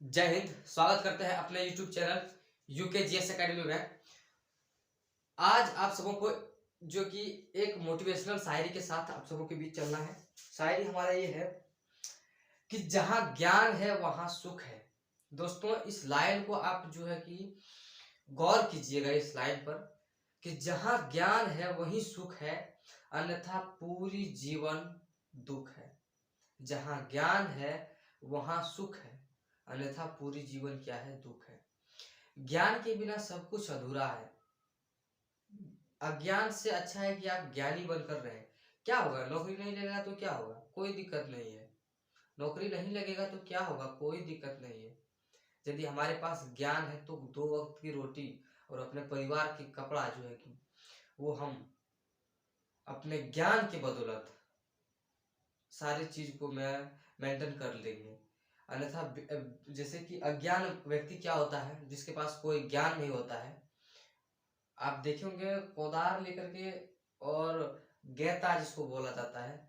जय हिंद। स्वागत करते हैं अपने YouTube चैनल UKGS एकेडमी में। आज आप सबों को जो कि एक मोटिवेशनल शायरी के साथ आप सबों के बीच चलना है। शायरी हमारा ये है कि जहां ज्ञान है वहां सुख है। दोस्तों, इस लाइन को आप जो है कि गौर कीजिएगा इस लाइन पर कि जहां ज्ञान है वहीं सुख है, अन्यथा पूरी जीवन दुख है। जहां ज्ञान है वहां सुख है, अन्यथा पूरी जीवन क्या है, दुख है। ज्ञान के बिना सब कुछ अधूरा है। अज्ञान से अच्छा है कि आप ज्ञानी बनकर रहें। क्या होगा? नौकरी नहीं लगेगा तो क्या होगा? कोई दिक्कत नहीं है। नौकरी नहीं लगेगा तो क्या होगा? कोई दिक्कत नहीं है। यदि हमारे पास ज्ञान है तो 2 वक्त की रोटी और अपने परिवार की कपड़ा जो है कि वो हम अपने ज्ञान के बदौलत सारी चीज को मैं मेंटेन कर लेंगे। अन्यथा जैसे कि अज्ञान व्यक्ति क्या होता है, जिसके पास कोई ज्ञान नहीं होता है, आप देखे होंगे कोदार लेकर के और गैता जिसको बोला जाता है,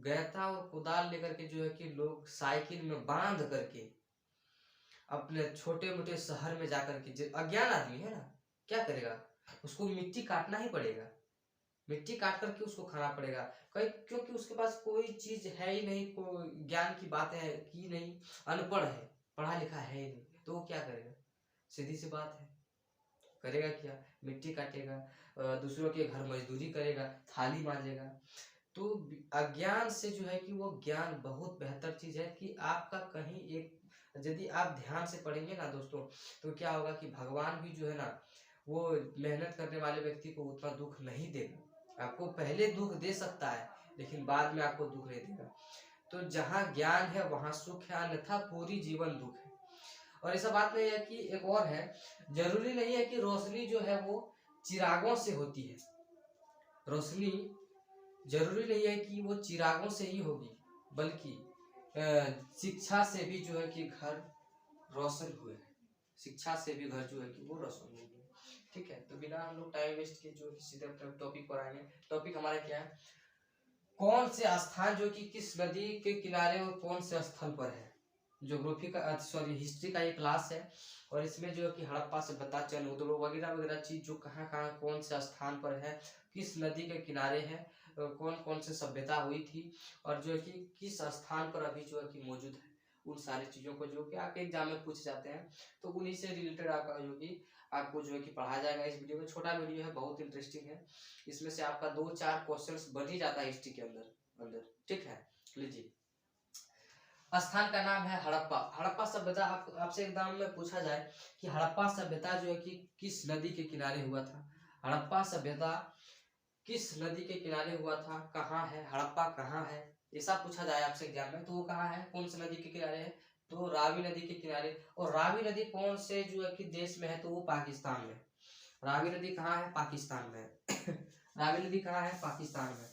गैता और कुदाल लेकर के जो है कि लोग साइकिल में बांध करके अपने छोटे मोटे शहर में जाकर के, जो अज्ञान आदमी है ना, क्या करेगा? उसको मिट्टी काटना ही पड़ेगा। मिट्टी काट करके उसको खाना पड़ेगा। कई क्योंकि उसके पास कोई चीज है ही नहीं, कोई ज्ञान की बात है कि नहीं, अनपढ़ है, पढ़ा लिखा है ही नहीं, तो वो क्या करेगा? सीधी सी बात है, करेगा क्या? मिट्टी काटेगा, दूसरों के घर मजदूरी करेगा, थाली मांजेगा। तो अज्ञान से जो है कि वो ज्ञान बहुत बेहतर चीज है कि आपका कहीं एक, यदि आप ध्यान से पढ़ेंगे ना दोस्तों, तो क्या होगा कि भगवान भी जो है ना, वो मेहनत करने वाले व्यक्ति को उतना दुख नहीं देगा। आपको पहले दुख दे सकता है लेकिन बाद में आपको दुख नहीं देगा। तो जहाँ ज्ञान है वहां सुख है, अन्यथा पूरी जीवन दुख है। और ऐसा बात नहीं है कि एक और है, जरूरी नहीं है कि रोशनी जो है वो चिरागों से होती है। रोशनी जरूरी नहीं है कि वो चिरागों से ही होगी, बल्कि शिक्षा से भी जो है कि घर रोशन हुए हैं। शिक्षा से भी घर जो है कि वो रोशन हुए। ठीक है, तो बिना हम लोग टाइम वेस्ट के जो सीधे अपने टॉपिक पर आएंगे। टॉपिक हमारा क्या है? कौन से स्थान जो कि किस नदी के किनारे और कौन से स्थल पर है। ज्योग्राफी का हिस्ट्री का ये क्लास है और इसमें जो है कि हड़प्पा सभ्यता, चंद्रोदय वगैरह वगैरह चीज जो कहाँ कहाँ कौन से स्थान पर है, किस नदी के किनारे है, कौन कौन से सभ्यता हुई थी और जो है कि किस स्थान पर अभी जो है कि मौजूद है, उन सारी चीजों को जो कि आपके एग्जाम में पूछ जाते हैं। तो उन्हीं से रिलेटेड आपका जो कि आपको जो है कि पढ़ाया जाएगा। इस वीडियो में छोटा वीडियो है, बहुत इंटरेस्टिंग है। इसमें से आपका 2-4 क्वेश्चंस बन ही जाता है हिस्ट्री के अंदर। ठीक है, लीजिए। स्थान का नाम है हड़प्पा। हड़प्पा सभ्यता आपसे एग्जाम में पूछा जाए कि हड़प्पा सभ्यता जो है कि किस नदी के किनारे हुआ था। हड़प्पा सभ्यता किस नदी के किनारे हुआ था, कहाँ है हड़प्पा, कहाँ है, ऐसा पूछा जाए आपसे एग्जाम में, तो वो कहाँ है, कौन सी नदी के किनारे है? तो रावी नदी के किनारे। और रावी नदी कौन से जो है कि देश में है? तो वो पाकिस्तान में। रावी नदी कहाँ है? पाकिस्तान में। रावी नदी कहाँ है? पाकिस्तान में।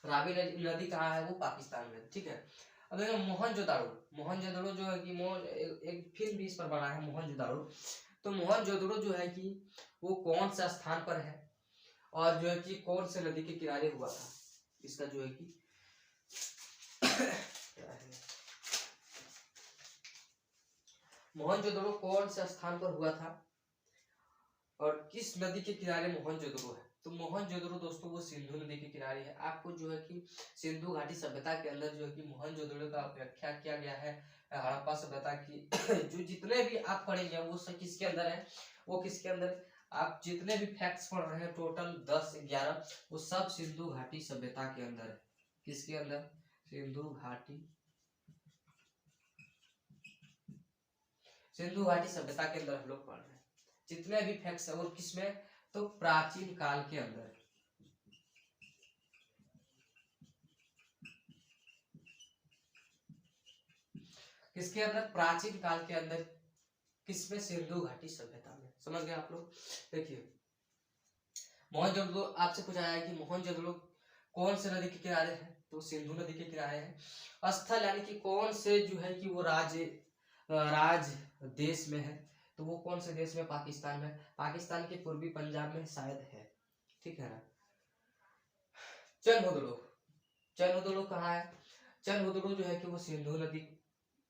रावी नदी कहाँ है? वो पाकिस्तान में। ठीक है, अब देखो मोहनजोदाड़ो। मोहनजोदाड़ो जो है कि एक फिल्म भी इस पर बना है, मोहनजोदाड़ो। तो मोहनजोदाड़ो जो है कि वो कौन सा स्थान पर है और जो है कि कौन से नदी के किनारे हुआ था, इसका जो है कि क्या है, मोहनजोदाड़ो कौन से स्थान पर हुआ था और किस नदी के किनारे मोहनजोदाड़ो है। तो मोहनजोदाड़ो दोस्तों वो सिंधु नदी के किनारे है। आपको जो है कि सिंधु घाटी सभ्यता के अंदर जो है कि मोहनजोदाड़ो का व्याख्या किया गया है हड़प्पा सभ्यता की। जो जितने भी आप पढ़ेंगे वो सब किसके अंदर है? वो किसके अंदर? आप जितने भी फैक्ट्स पढ़ रहे हैं टोटल 10-11, वो सब सिंधु घाटी सभ्यता के अंदर है। किसके अंदर? सिंधु घाटी, सिंधु घाटी सभ्यता के अंदर हम लोग पढ़ रहे हैं जितने भी फैक्ट्स है। और किसमें? तो प्राचीन काल के अंदर। किसके अंदर? प्राचीन काल के अंदर। किसमें? सिंधु घाटी सभ्यता में। समझ गए आप लोग? देखिए, मोहनजोदड़ो आपसे पूछा है कि मोहनजोदड़ो कौन से नदी के किनारे है? तो सिंधु नदी के किनारे है। स्थल यानी कि कौन से जो है कि वो राज देश में है, तो वो कौन से देश में? पाकिस्तान में। पाकिस्तान के पूर्वी पंजाब में शायद है। ठीक है ना। चंद्रोदड़ो, चंद्रोदड़ो कहाँ है? चनहुदड़ो जो है कि वो सिंधु नदी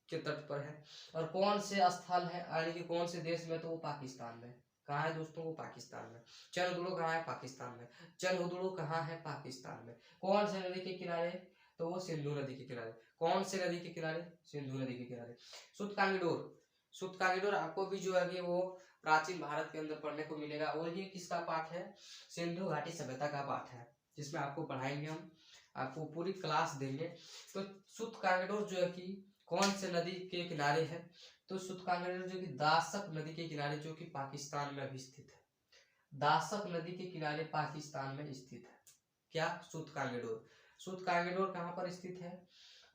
के तट पर है। और कौन से स्थल है यानी कि कौन से देश में, तो वो पाकिस्तान में। कहाँ है दोस्तों, वो पाकिस्तान में। चनहुदड़ो कहाँ है, पाकिस्तान में। चनहुदड़ो कहाँ है, पाकिस्तान में। कौन से नदी के किनारे, तो वो सिंधु नदी के किनारे। कौन से नदी के किनारे, सिंधु नदी के किनारे। सूतकांगीडोर, सूतकांगीडोर आपको भी जो है कि वो प्राचीन भारत के अंदर पढ़ने को मिलेगा। और ये किसका पाठ है, सिंधु घाटी सभ्यता का पाठ है, जिसमें आपको पढ़ाएंगे हम, आपको पूरी क्लास देंगे। तो सूतकांगीडोर जो है कि कौन से नदी के किनारे है, तो सूतकांगीडोर जो कि दासक नदी के किनारे, जो कि पाकिस्तान में अभी स्थित है। दासक नदी के किनारे पाकिस्तान में स्थित है। क्या, सूतकांगीडोर। सूतकांगीडोर कहाँ पर स्थित है,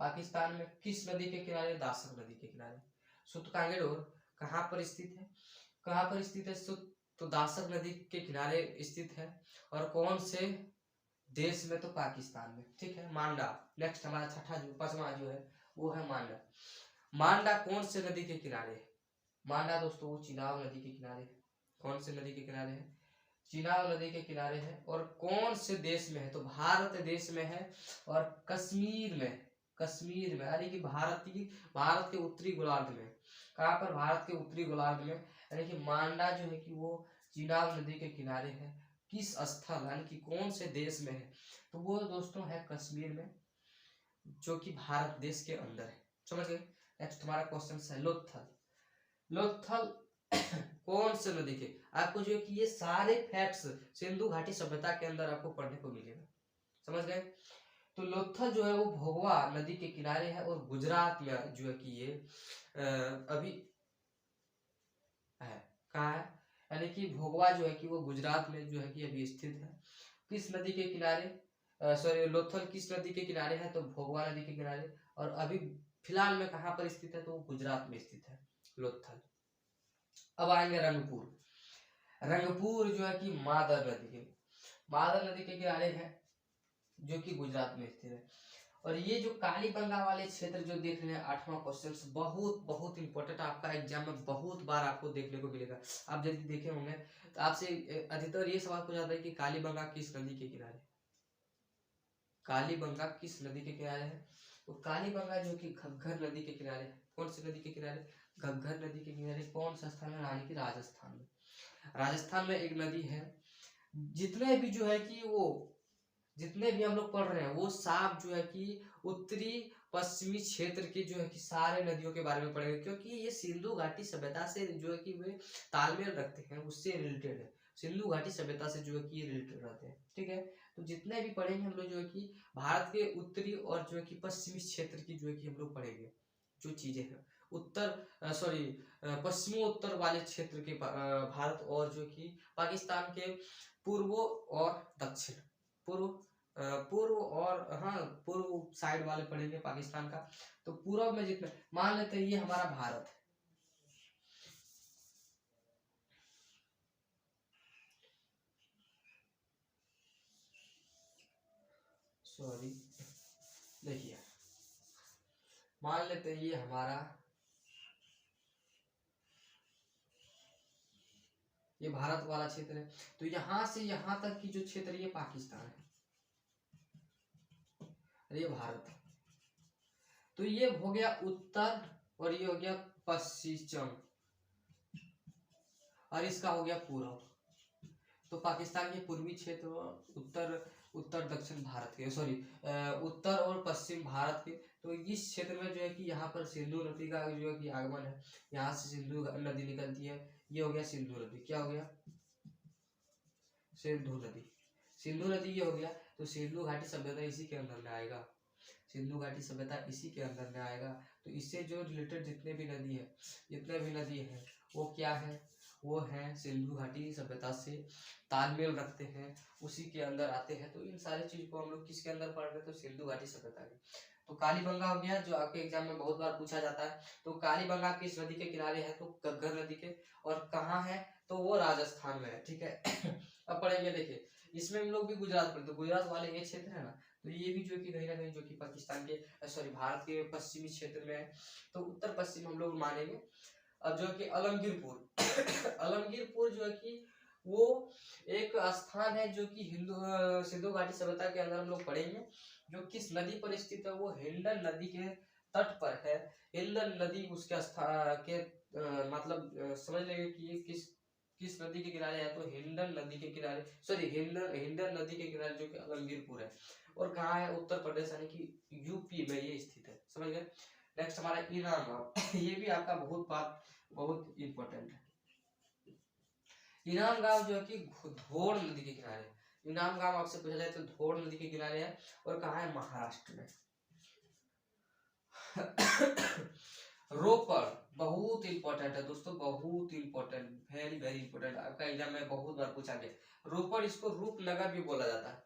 पाकिस्तान में। किस नदी के किनारे, दासक नदी के किनारे। सूतकांगीडोर कहाँ पर स्थित है, कहाँ पर स्थित है, तो दासक नदी के किनारे स्थित है। और कौन से देश में, तो पाकिस्तान में। ठीक है। मांडा, नेक्स्ट हमारा छठा जो पांचवा जो है वो है मांडा। मांडा कौन से नदी के किनारे है, मांडा दोस्तों वो चिनाब नदी के किनारे है। कौन से नदी के किनारे है, चिनाब नदी के किनारे है। और कौन से देश में है, तो भारत देश में है। और कश्मीर में, कश्मीर में यानी कि भारत के उत्तरी गोलार्ध में। कहाँ पर, भारत के उत्तरी गोलार्ध में। यानी कि मांडा जो है कि वो चिनाब नदी के किनारे है। किस स्थल यानी कि कौन से देश में है, तो वो दोस्तों है कश्मीर में, जो कि भारत देश के अंदर है। समझ गए। नेक्स्ट हमारा क्वेश्चन है लोथल। लोथल कौन से नदी के, आपको जो है कि ये सारे फैक्ट्स सिंधु घाटी सभ्यता के अंदर आपको पढ़ने को मिलेगा। समझ गए। तो लोथल जो है वो भोगवा नदी के किनारे है और गुजरात में जो है कि ये अभी है। कहाँ है, यानी कि भोगवा जो है कि वो गुजरात में जो है कि अभी स्थित है। किस नदी के किनारे, सॉरी लोथल किस नदी के किनारे है, तो भोगवा नदी के किनारे। और अभी फिलहाल में कहाँ पर स्थित है, तो वो गुजरात में स्थित है लोथल। अब आएंगे रंगपुर। रंगपुर जो है कि मादर नदी के किनारे है, जो कि गुजरात में स्थित है। और ये जो कालीबंगा वाले क्षेत्र जो देख रहे हैं, 8वां क्वेश्चन बहुत बहुत इंपॉर्टेंट, आपका एग्जाम में बहुत बार आपको देखने को मिलेगा। आप यदि देखे होंगे तो आपसे अधिकतर ये सवाल पूछा जाता है कि कालीबंगा किस नदी के किनारे, कालीबंगा किस नदी के किनारे है, तो कालीबंगा जो कि घग्गर नदी के किनारे है। कौन सी नदी के किनारे, घग्गर नदी के किनारे। कौन सा स्थान है, यानी कि राजस्थान में। राजस्थान में एक नदी है। जितने भी जो है कि वो जितने भी हम लोग पढ़ रहे हैं वो साफ जो है कि उत्तरी पश्चिमी क्षेत्र की जो है कि सारे नदियों के बारे में पढ़ेंगे, क्योंकि ये सिंधु घाटी सभ्यता से जो है कि वे तालमेल रखते हैं, उससे रिलेटेड है। सिंधु घाटी सभ्यता से जो है कि ये रिलेटेड रहते हैं। ठीक है। तो जितने भी पढ़ेंगे हम लोग जो है कि भारत के उत्तरी और जो है कि पश्चिमी क्षेत्र की जो है कि हम लोग पढ़ेंगे जो चीजें हैं, उत्तर सॉरी पश्चिमोत्तर वाले क्षेत्र के भारत और जो कि पाकिस्तान के पूर्व और दक्षिण, पूर्व पूर्व और हाँ पूर्व साइड वाले पढ़ेंगे पाकिस्तान का। तो पूर्व में जितने, मान लेते हैं ये हमारा भारत है, सॉरी देखिए मान लेते हैं ये हमारा, ये भारत वाला क्षेत्र है। तो यहां से यहां तक की जो क्षेत्र ये पाकिस्तान है, ये भारत है। तो ये हो गया उत्तर और ये हो गया पश्चिम और इसका हो गया पूर्व। तो पाकिस्तान के पूर्वी क्षेत्र और उत्तर दक्षिण भारत के, सॉरी उत्तर और पश्चिम भारत के। तो इस क्षेत्र में जो है कि यहाँ पर सिंधु नदी का जो है कि आगमन है, यहाँ से सिंधु नदी निकलती है। ये हो गया सिंधु नदी, क्या हो गया, सिंधु नदी। सिंधु नदी ये हो गया। तो सिंधु घाटी सभ्यता इसी के अंदर में आएगा, सिंधु घाटी सभ्यता इसी के अंदर में आएगा। तो इससे जो रिलेटेड जितने भी नदी है वो क्या है, वो है सिंधु घाटी सभ्यता से तालमेल रखते हैं, उसी के अंदर आते हैं। तो इन सारी चीज को हम लोग किसके अंदर पढ़ रहे हैं, तो सिंधु घाटी सभ्यता के। तो कालीबंगा हो गया जो आपके एग्जाम में बहुत बार पूछा जाता है। तो कालीबंगा किस नदी के किनारे है, तो घग्गर नदी के। और कहाँ है, तो वो राजस्थान में है। ठीक है। अब पढ़ेंगे, देखिए इसमें हम लोग भी गुजरात पढ़े, तो गुजरात वाले ये क्षेत्र है ना, तो ये भी जो कि कहीं ना कहीं जो कि पाकिस्तान के सॉरी भारत के पश्चिमी क्षेत्र में है। तो उत्तर पश्चिम हम लोग मानेंगे। अब जो कि अलमगीरपुर अलमगीरपुर जो है कि वो एक स्थान है जो कि सिंधु घाटी सभ्यता के अंदर हम लोग पढ़ेंगे, जो किस नदी पर स्थित है, वो हिंडन नदी के तट पर है। हिंडन नदी उसके समझ लेंगे कि ये किस नदी के किनारे है, तो हिंडन नदी के किनारे, सॉरी हिंडन नदी के किनारे जो कि अलंगीरपुर है। और कहाँ है, उत्तर प्रदेश यानी कि यूपी में ये स्थित है, समझ गए। नेक्स्ट हमारा ईनाम गांव ये भी आपका बहुत इंपॉर्टेंट है। इनाम गांव जो है कि धोड़ नदी के किनारे, इनाम गांव आपसे पूछा जाए तो धोड़ नदी के किनारे है। और कहाँ है, महाराष्ट्र में। रोपड़ बहुत इंपॉर्टेंट है दोस्तों, बहुत इंपॉर्टेंट, वेरी वेरी इंपॉर्टेंट, आपका एग्जाम में बहुत बार पूछा गया। रोपड़, इसको रूपनगर भी बोला जाता है,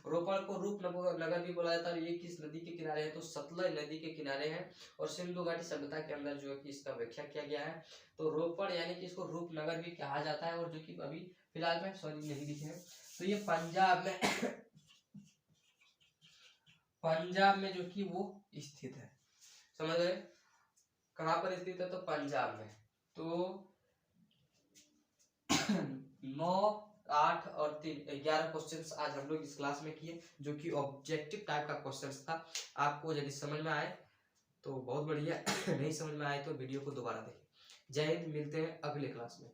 रोपड़ को रूपनगर भी बोला जाता है। और ये किस नदी के किनारे है, तो सतलज नदी के किनारे है। और सिंधु घाटी सभ्यता के अंदर जो है कि इसका व्याख्या किया गया है। तो रोपड़ यानी कि इसको रूपनगर भी कहा जाता है। और जो कि अभी फिलहाल में सॉरी नहीं लिखे हैं, तो ये पंजाब में जो कि वो स्थित है, समझ गए। कहाँ पर स्थित है, तो पंजाब में। तो 9, 8 और 3 11 क्वेश्चंस आज हम लोग इस क्लास में किए, जो कि ऑब्जेक्टिव टाइप का क्वेश्चंस था। आपको यदि समझ में आए तो बहुत बढ़िया, नहीं समझ में आए तो वीडियो को दोबारा देखें। जय हिंद, मिलते हैं अगले क्लास में।